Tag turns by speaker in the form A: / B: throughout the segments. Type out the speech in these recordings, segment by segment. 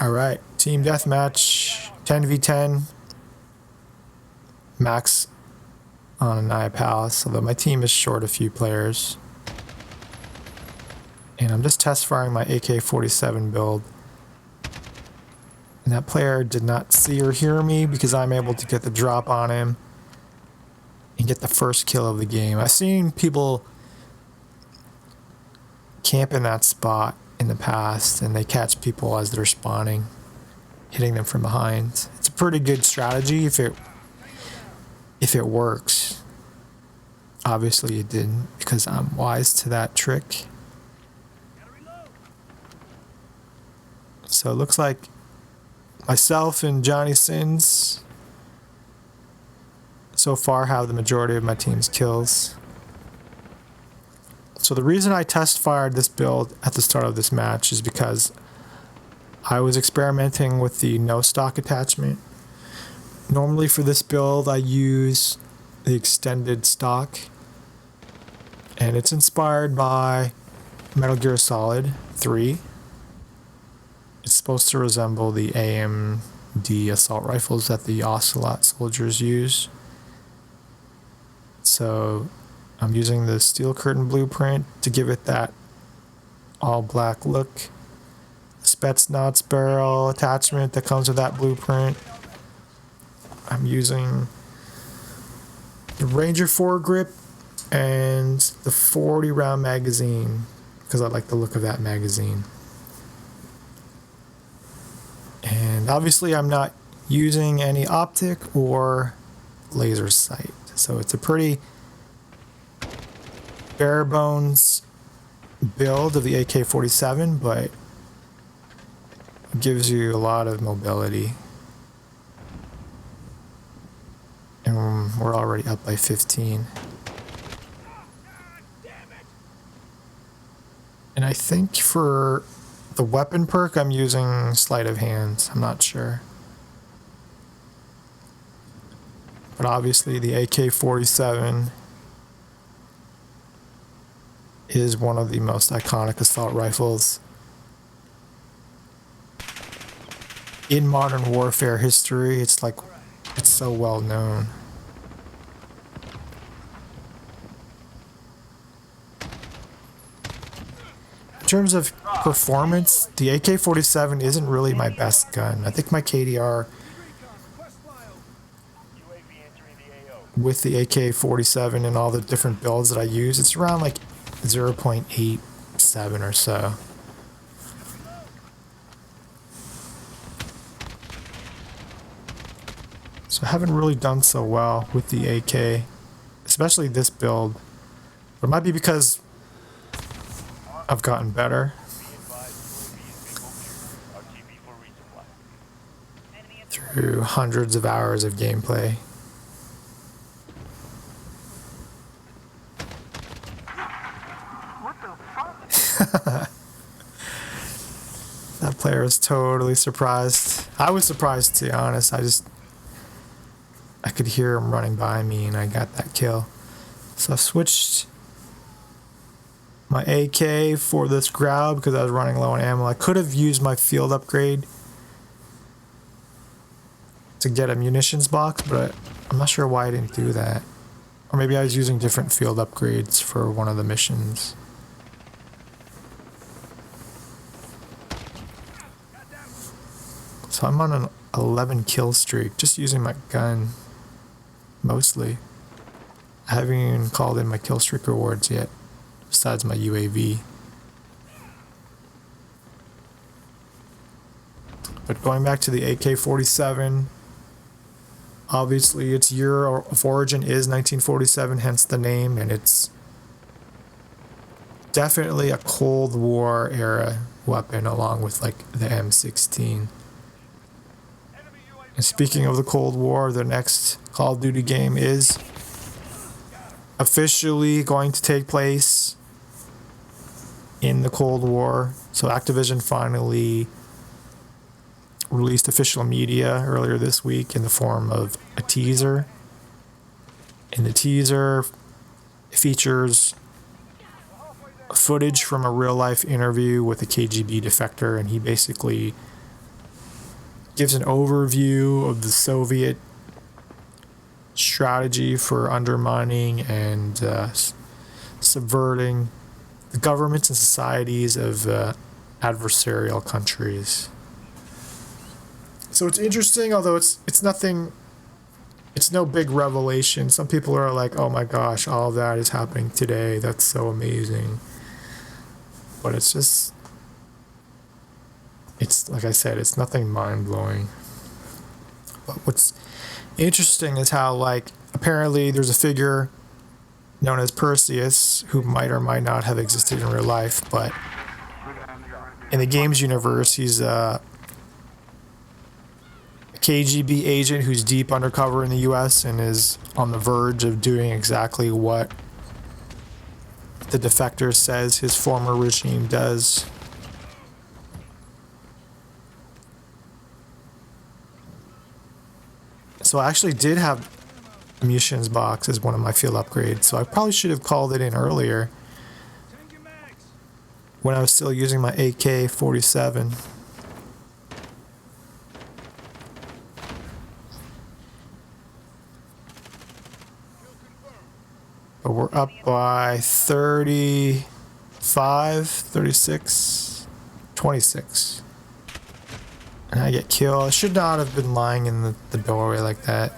A: Alright, team deathmatch, 10v10, max on Aniyah Palace, although my team is short a few players. And I'm just test firing my AK-47 build. And that player did not see or hear me because I'm able to get the drop on him and get the first kill of the game. I've seen people camp in that spot in the past and they catch people as they're spawning, hitting them from behind. It's a pretty good strategy if it works. Obviously it didn't because I'm wise to that trick. So it looks like myself and Johnny Sins so far have the majority of my team's kills. So the reason I test fired this build at the start of this match is because I was experimenting with the no stock attachment. Normally for this build I use the extended stock, and it's inspired by Metal Gear Solid 3. It's supposed to resemble the AMD assault rifles that the Ocelot soldiers use. So I'm using the steel curtain blueprint to give it that all black look. Spetsnaz barrel attachment that comes with that blueprint. I'm using the Ranger foregrip and the 40 round magazine because I like the look of that magazine. And obviously I'm not using any optic or laser sight. So it's a pretty bare bones build of the AK-47, but it gives you a lot of mobility. And we're already up by 15. And I think for the weapon perk, I'm using sleight of hand. I'm not sure. But obviously the AK-47 is one of the most iconic assault rifles in modern warfare history. It's so well known. In terms of performance, the AK-47 isn't really my best gun. I think my KDR with the AK-47 and all the different builds that I use, it's around like 0.87 or so. So I haven't really done so well with the AK, especially this build. But it might be because I've gotten better through hundreds of hours of gameplay. That player is totally surprised. I was surprised, to be honest. I could hear him running by me and I got that kill. So I switched my AK for this grab because I was running low on ammo. I could have used my field upgrade to get a munitions box, but I'm not sure why I didn't do that. Or maybe I was using different field upgrades for one of the missions. So I'm on an 11 kill streak, just using my gun, mostly. I haven't even called in my kill streak rewards yet, besides my UAV. But going back to the AK-47, obviously its year of origin is 1947, hence the name, and it's definitely a Cold War era weapon along with like the M16. And speaking of the Cold War, the next Call of Duty game is officially going to take place in the Cold War. So Activision finally released official media earlier this week in the form of a teaser. And the teaser features footage from a real life interview with a KGB defector, and he basically gives an overview of the Soviet strategy for undermining and subverting the governments and societies of adversarial countries. So it's interesting, although it's nothing. It's no big revelation. Some people are like, "Oh my gosh, all of that is happening today. That's so amazing." But it's just, it's like I said, it's nothing mind-blowing. But what's interesting is how, like, apparently there's a figure known as Perseus who might or might not have existed in real life, but in the game's universe, he's a KGB agent who's deep undercover in the US and is on the verge of doing exactly what the defector says his former regime does. So I actually did have a munitions box as one of my field upgrades, so I probably should have called it in earlier when I was still using my AK-47. But we're up by 35, 36, 26. And I get killed. I should not have been lying in the doorway like that.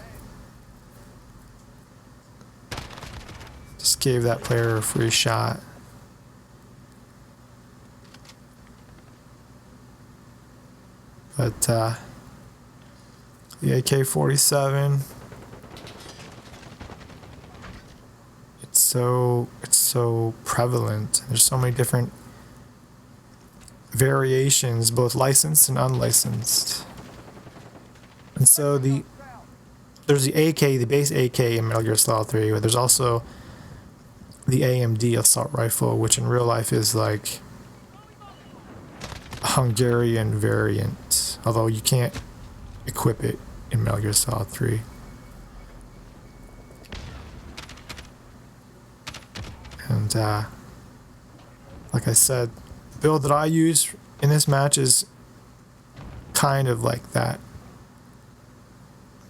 A: Just gave that player a free shot. But the AK-47, it's so prevalent. There's so many different variations, both licensed and unlicensed. And so there's the AK, the base AK in Metal Gear Solid 3, but there's also the AMD assault rifle, which in real life is like a Hungarian variant, although you can't equip it in Metal Gear Solid 3. And like I said, the build that I use in this match is kind of like that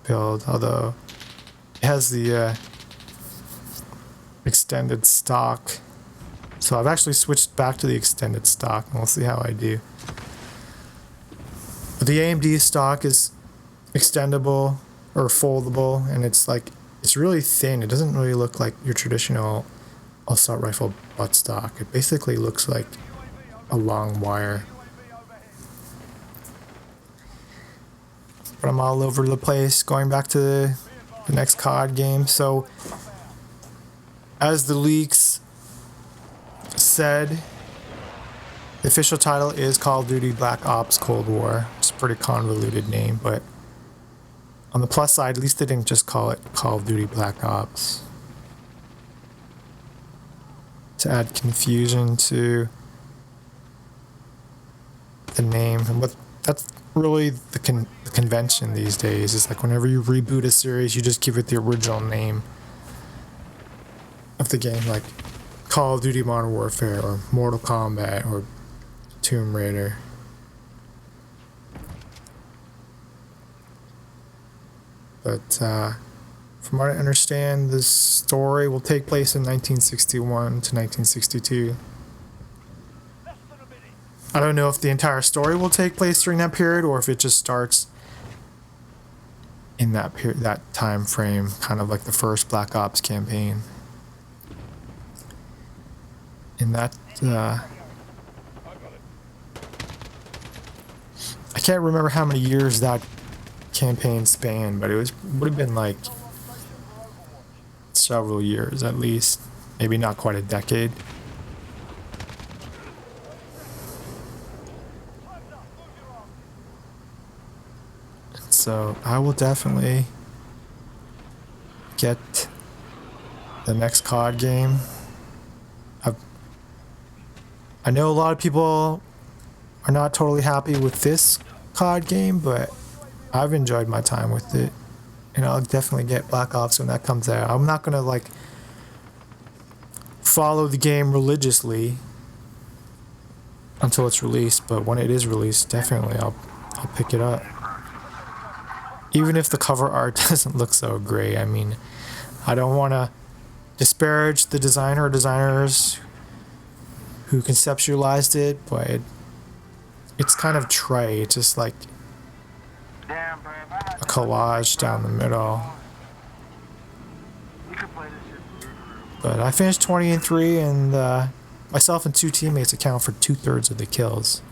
A: build, although it has the extended stock. So I've actually switched back to the extended stock, and we'll see how I do. But the AMD stock is extendable or foldable, and it's really thin. It doesn't really look like your traditional assault rifle buttstock. It basically looks like a long wire. But I'm all over the place, going back to the next COD game. So, as the leaks said, the official title is Call of Duty Black Ops Cold War. It's a pretty convoluted name, but on the plus side, at least they didn't just call it Call of Duty Black Ops to add confusion to the name. And what that's really the convention these days is, like, whenever you reboot a series, you just give it the original name of the game, like Call of Duty Modern Warfare or Mortal Kombat or Tomb Raider. But from what I understand, this story will take place in 1961 to 1962. I don't know if the entire story will take place during that period or if it just starts in that period, that time frame, kind of like the first Black Ops campaign. In that, I can't remember how many years that campaign spanned, but would have been like several years at least, maybe not quite a decade. So I will definitely get the next COD game. I know a lot of people are not totally happy with this COD game, but I've enjoyed my time with it, and I'll definitely get Black Ops when that comes out. I'm not gonna like follow the game religiously until it's released, but when it is released, definitely I'll pick it up. even if the cover art doesn't look so great. I mean, I don't want to disparage the designer or designers who conceptualized it, but it's kind of trite. It's just like a collage down the middle. But I finished 20-3, and myself and 2 teammates account for 2/3 of the kills.